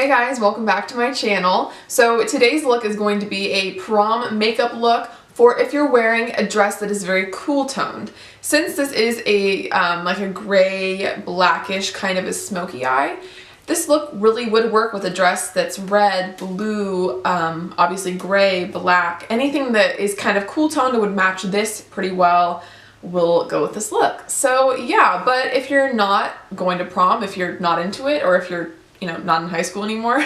Hey guys, welcome back to my channel. So today's look is going to be a prom makeup look for if you're wearing a dress that is very cool toned. Since this is a like a gray, blackish kind of a smoky eye, this look really would work with a dress that's red, blue, obviously gray, black. Anything that is kind of cool toned would match this pretty well will go with this look. So yeah, but if you're not going to prom, if you're not into it, or if you're not in high school anymore,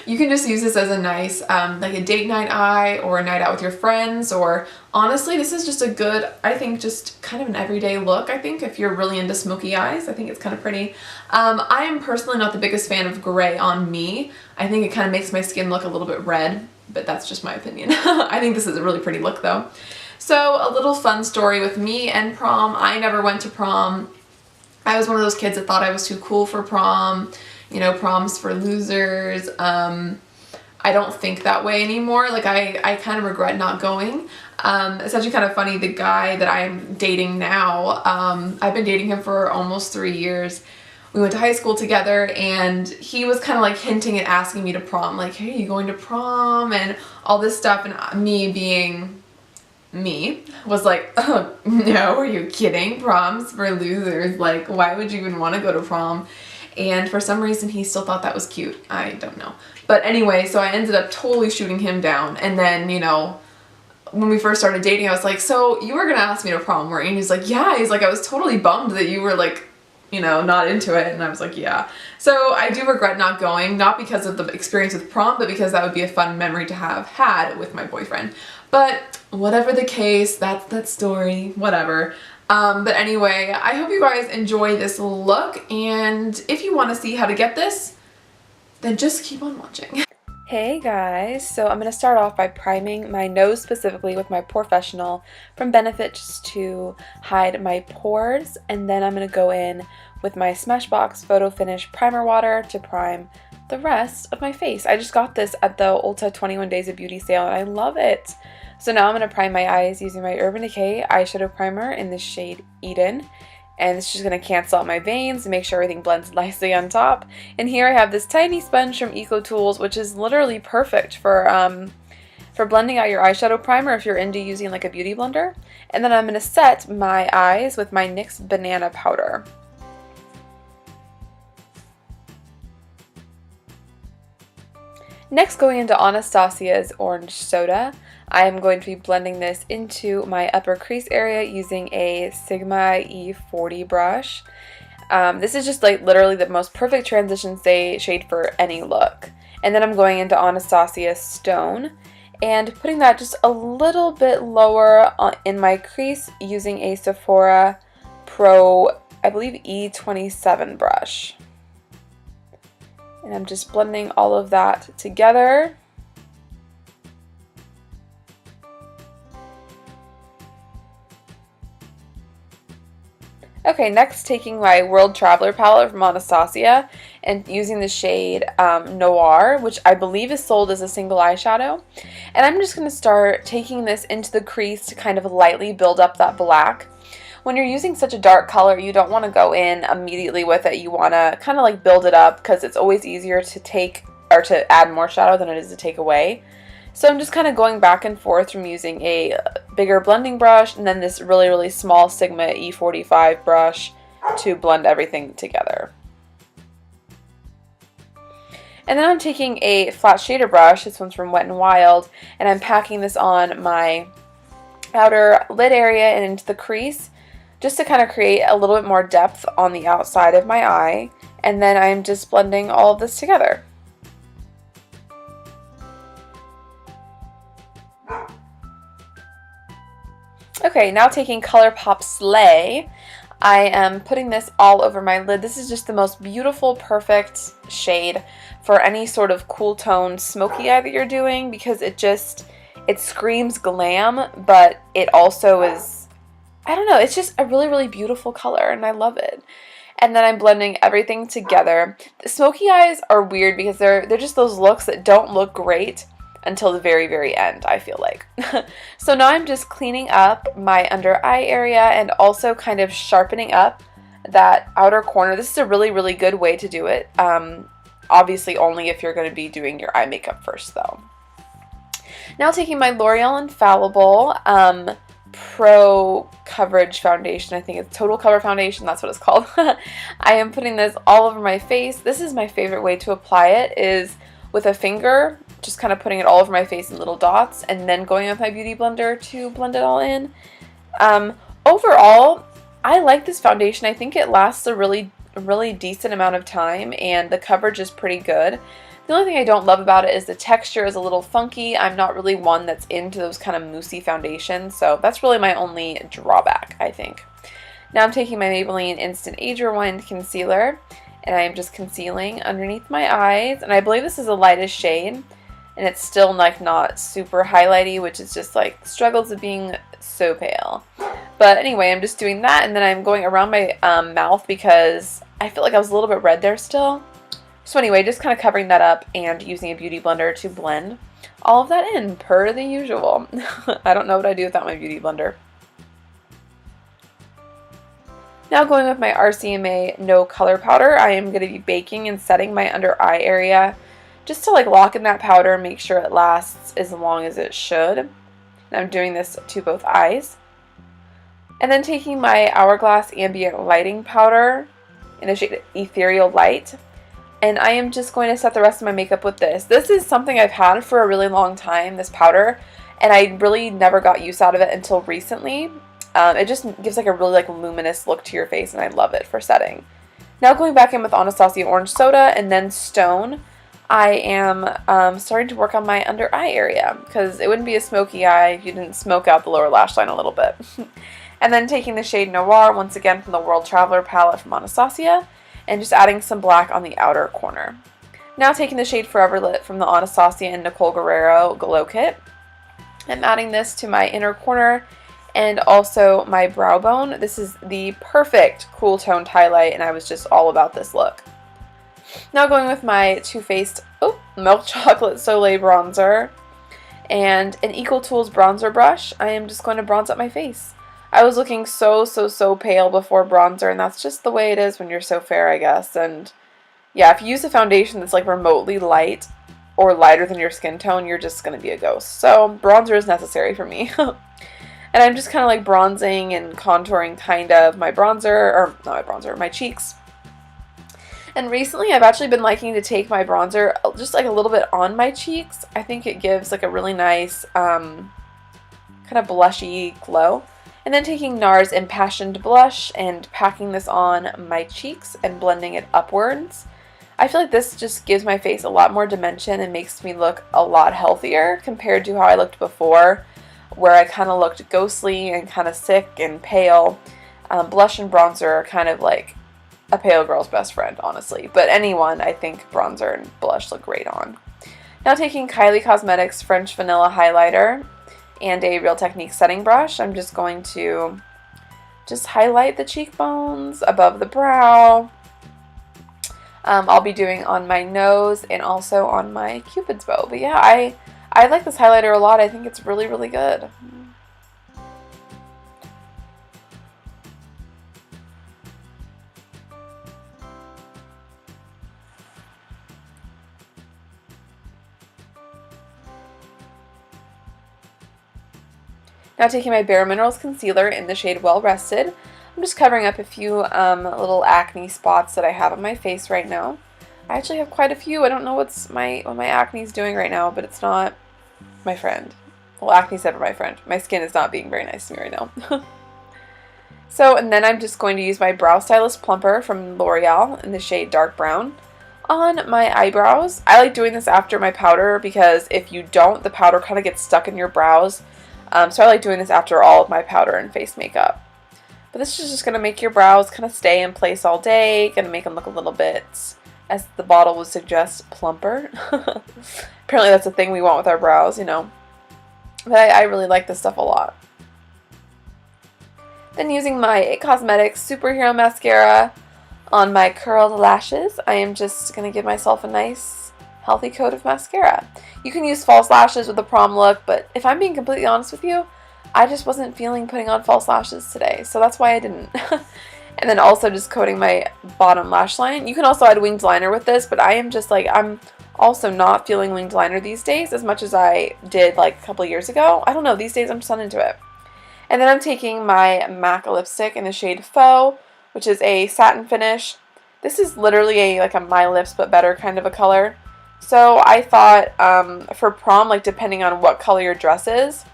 you can just use this as a nice, like a date night eye or a night out with your friends, or honestly, this is just a good, I think, just kind of an everyday look. I think if you're really into smoky eyes, I think it's kind of pretty. I am personally not the biggest fan of gray on me. I think it kind of makes my skin look a little bit red, but that's just my opinion. I think this is a really pretty look though. So a little fun story with me and prom. I never went to prom. I was one of those kids that thought I was too cool for prom. You know, prom's for losers. I don't think that way anymore. Like I kind of regret not going. It's actually kind of funny, the guy that I'm dating now, I've been dating him for almost 3 years. We went to high school together and he was kind of like hinting and asking me to prom, like, hey, are you going to prom and all this stuff, and me being me was like, oh no, are you kidding? Prom's for losers. Like, why would you even want to go to prom? And for some reason he still thought that was cute. I don't know. But anyway, so I ended up totally shooting him down. And then, you know, when we first started dating, I was like, so you were gonna ask me to prom, weren't you? And he's like, yeah. He's like, I was totally bummed that you were like, you know, not into it. And I was like, yeah. So I do regret not going, not because of the experience with prom, but because that would be a fun memory to have had with my boyfriend. But whatever the case, that's that story, whatever. But anyway, I hope you guys enjoy this look, and if you want to see how to get this, then just keep on watching. Hey guys, so I'm going to start off by priming my nose specifically with my Porfessional from Benefit just to hide my pores, and then I'm going to go in with my Smashbox Photofinish primer water to prime the rest of my face. I just got this at the Ulta 21 Days of Beauty sale and I love it. So now I'm going to prime my eyes using my Urban Decay eyeshadow primer in the shade Eden. And it's just going to cancel out my veins and make sure everything blends nicely on top. And here I have this tiny sponge from Eco Tools, which is literally perfect for blending out your eyeshadow primer if you're into using like a beauty blender. And then I'm going to set my eyes with my NYX Banana Powder. Next, going into Anastasia's Orange Soda, I am going to be blending this into my upper crease area using a Sigma E40 brush. This is just like literally the most perfect transition shade for any look. And then I'm going into Anastasia Stone and putting that just a little bit lower in my crease using a Sephora Pro, I believe E27 brush. And I'm just blending all of that together. Okay, next taking my World Traveler palette from Anastasia and using the shade Noir, which I believe is sold as a single eyeshadow. And I'm just going to start taking this into the crease to kind of lightly build up that black. When you're using such a dark color, you don't want to go in immediately with it. You want to kind of like build it up because it's always easier to take or to add more shadow than it is to take away. So I'm just kind of going back and forth from using a bigger blending brush and then this really, really small Sigma E45 brush to blend everything together. And then I'm taking a flat shader brush, this one's from Wet n Wild, and I'm packing this on my outer lid area and into the crease, just to kind of create a little bit more depth on the outside of my eye, and then I'm just blending all of this together. Okay, now taking Colourpop Sleigh, I am putting this all over my lid. This is just the most beautiful, perfect shade for any sort of cool tone smoky eye that you're doing, because it screams glam, but it also is, I don't know, it's just a really, really beautiful color, and I love it. And then I'm blending everything together. The smoky eyes are weird because they're just those looks that don't look great until the very, very end, I feel like. So now I'm just cleaning up my under eye area and also kind of sharpening up that outer corner. This is a really, really good way to do it. obviously only if you're going to be doing your eye makeup first though. Now taking my L'Oreal Infallible Pro Coverage Foundation, I think it's Total Cover Foundation, that's what it's called. I am putting this all over my face. This is my favorite way to apply it, is with a finger, just kind of putting it all over my face in little dots, and then going with my Beauty Blender to blend it all in. Overall, I like this foundation. I think it lasts a really decent amount of time, and the coverage is pretty good. The only thing I don't love about it is the texture is a little funky. I'm not really one that's into those kind of moussey foundations, so that's really my only drawback, I think. Now I'm taking my Maybelline Instant Age Rewind Concealer, and I am just concealing underneath my eyes, and I believe this is the lightest shade, and it's still like not super highlighty, which is just like struggles of being so pale. But anyway, I'm just doing that, and then I'm going around my mouth because I feel like I was a little bit red there still. So anyway, just kind of covering that up and using a Beauty Blender to blend all of that in, per the usual. I don't know what I'd do without my Beauty Blender. Now going with my RCMA No Color Powder, I am going to be baking and setting my under eye area just to like lock in that powder and make sure it lasts as long as it should. And I'm doing this to both eyes. And then taking my Hourglass Ambient Lighting Powder in the shade Etherial Light. And I am just going to set the rest of my makeup with this. This is something I've had for a really long time, this powder, and I really never got use out of it until recently. It just gives like a really like luminous look to your face, and I love it for setting. Now going back in with Anastasia Orange Soda and then Stone, I am starting to work on my under eye area, because it wouldn't be a smoky eye if you didn't smoke out the lower lash line a little bit. And then taking the shade Noir, once again from the World Traveler palette from Anastasia, and just adding some black on the outer corner. Now taking the shade Forever Lit from the Anastasia and Nicole Guerriero Glow Kit. I'm adding this to my inner corner and also my brow bone. This is the perfect cool toned highlight, and I was just all about this look. Now going with my Too Faced Milk Chocolate Soleil bronzer and an Equal Tools bronzer brush, I am just going to bronze up my face. I was looking so pale before bronzer, and that's just the way it is when you're so fair, I guess. And yeah, if you use a foundation that's like remotely light or lighter than your skin tone, you're just going to be a ghost. So bronzer is necessary for me. And I'm just kind of like bronzing and contouring kind of my bronzer, or not my bronzer, my cheeks. And recently I've actually been liking to take my bronzer just like a little bit on my cheeks. I think it gives like a really nice kind of blushy glow. And then taking Nars Impassioned Blush and packing this on my cheeks and blending it upwards. I feel like this just gives my face a lot more dimension and makes me look a lot healthier compared to how I looked before, where I kind of looked ghostly and kind of sick and pale. Blush and bronzer are kind of like a pale girl's best friend, honestly. But anyone, I think bronzer and blush look great on. Now taking Kylie Cosmetics French Vanilla Highlighter and a Real Technique setting brush, I'm just going to just highlight the cheekbones, above the brow. I'll be doing on my nose and also on my Cupid's bow. But yeah, I like this highlighter a lot. I think it's really good. Now taking my Bare Minerals Concealer in the shade Well Rested, I'm just covering up a few little acne spots that I have on my face right now. I actually have quite a few. I don't know what my acne is doing right now, but it's not my friend. Well, acne's never my friend. My skin is not being very nice to me right now. So, and then I'm just going to use my Brow Stylist Plumper from Loreal in the shade Dark Brown on my eyebrows. I like doing this after my powder because if you don't, the powder kind of gets stuck in your brows. So I like doing this after all of my powder and face makeup. But this is just going to make your brows kind of stay in place all day. Going to make them look a little bit, as the bottle would suggest, plumper. Apparently that's a thing we want with our brows, you know. But I really like this stuff a lot. Then using my IT Cosmetics Superhero Mascara on my curled lashes, I am just going to give myself a nice healthy coat of mascara. You can use false lashes with the prom look, but if I'm being completely honest with you, I just wasn't feeling putting on false lashes today, so that's why I didn't. And then also just coating my bottom lash line. You can also add winged liner with this, but I am just like, I'm also not feeling winged liner these days as much as I did like a couple years ago. I don't know, these days I'm just not into it. And then I'm taking my MAC lipstick in the shade Faux, which is a satin finish. This is literally like a My Lips but better kind of a color. So I thought for prom, like depending on what color your dress is,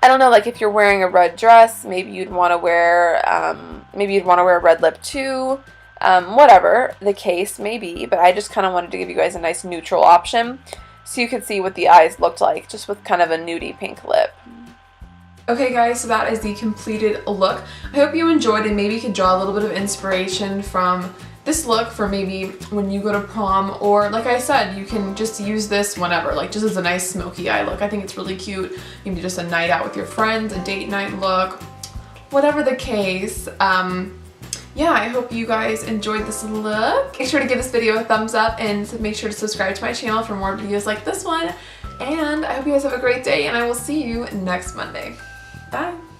I don't know, like if you're wearing a red dress, maybe you'd want to wear a red lip too. Whatever the case may be, but I just kind of wanted to give you guys a nice neutral option so you could see what the eyes looked like just with kind of a nudie pink lip. Okay guys, so that is the completed look. I hope you enjoyed and maybe you could draw a little bit of inspiration from this look for maybe when you go to prom, or like I said, you can just use this whenever, like just as a nice smoky eye look. I think it's really cute. Maybe just a night out with your friends, a date night look, whatever the case. Yeah, I hope you guys enjoyed this look. Make sure to give this video a thumbs up and make sure to subscribe to my channel for more videos like this one. And I hope you guys have a great day, and I will see you next Monday. Bye.